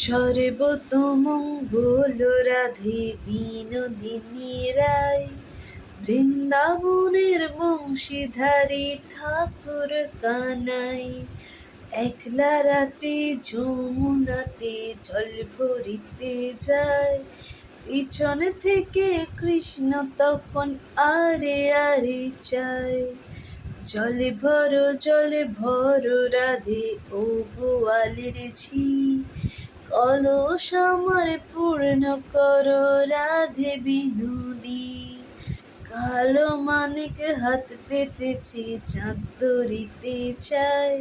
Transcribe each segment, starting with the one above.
সর্বতমঙ্গল রাধে বিনোদিনী রায়, বৃন্দাবনের বংশীধারী ঠাকুর কানাই। একলা রাতে যমুনাতে জল ভরিতে যায়, পিছন থেকে কৃষ্ণ তখন আরে আরে চায়। জলে ভরো রাধে ও গোয়ালের ঝি, কলস আমার পূর্ণ করো রাধে বিনোদী। কালো মানিক হাত পেতেছে চাঁদ ধরিতে চায়,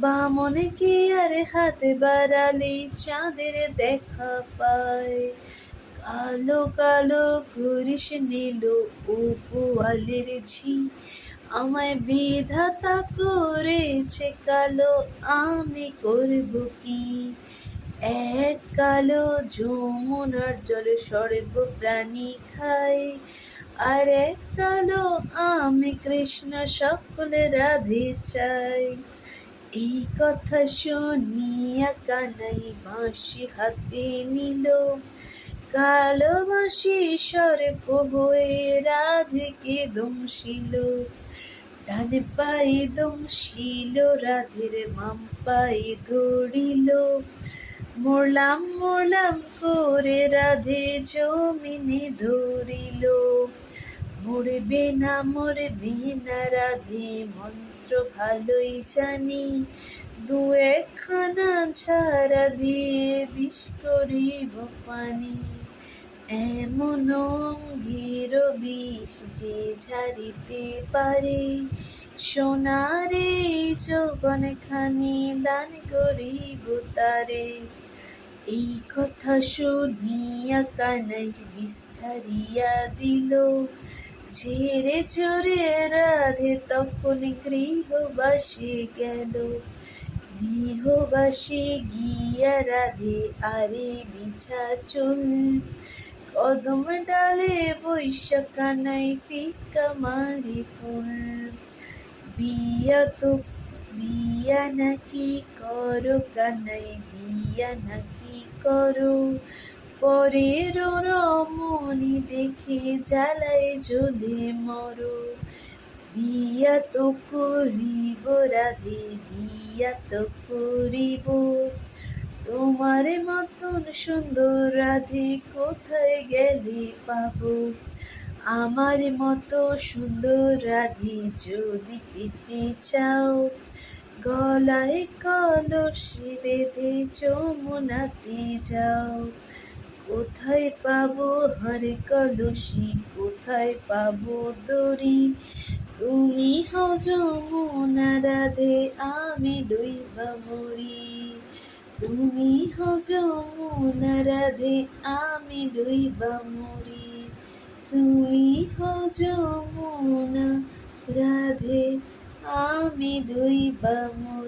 বামনে কি আর হাত বাড়ালে চাঁদের দেখা পায়। কালো কালো করিস নীল ও গোয়ালের ঝি, আমায় বিধাতা করেছে কালো, আমি করব কি। এক কালো যমুনার জলে সর্ব প্রাণী খায়, আর এক কালো আমি কৃষ্ণ সকলে রাধে চাই। এই কথা শুনিয়া কানাই বাঁশি হাতে নিল, কালো বাঁশি সর্প হয়ে রাধেকে দংশিল। ডান পায়ে দংশিল রাধের, বাম পায়ে ধরিল, মোড়লাম মোড়লাম করে রাধে জমিনে ধরিল। মরবে না রাধে মন্ত্র ভালোই জানি, দু একখানা ঝাড়া দিয়ে বিষ করিব পানি। এমন অঙ্গের বিষ যে ঝাড়িতে পারে, সোনারে যৌবন খানি দান করিব তারে। এই কথা শুনিয়া কানাই বিষ ছাড়িয়া দিল, ঝেড়ে ঝরে রাধে তখন গৃহবাসে গেল। গৃহবাসে গিয়া রাধে আরে বিছা চুল, কদম ডালে বৈশা কানাই ফিকা মারি ফুল। বিয়া নাকি করো কানাই, বিয়া নাকি করো, পরের রমণী দেখে জ্বালায় জ্বলে মরো। বিয়া তো করিব রাধে, বিয়া তো করিব, তোমার মতন সুন্দর রাধে কোথায় গেলে পাবো। আমার মতো সুন্দর রাধে যদি পেতে চাও, গলায় কলসি বেঁধে যমুনাতে যাও। কোথায় পাবো হার কলসি, কোথায় পাবো দড়ি, তুমি হও যমুনা রাধে আমি ডুইবা মরি। তুমি হও যমুনা রাধে আমি ডুইবা মরি। তুমি হও যমুনা রাধে আমি ডুইবা মরি।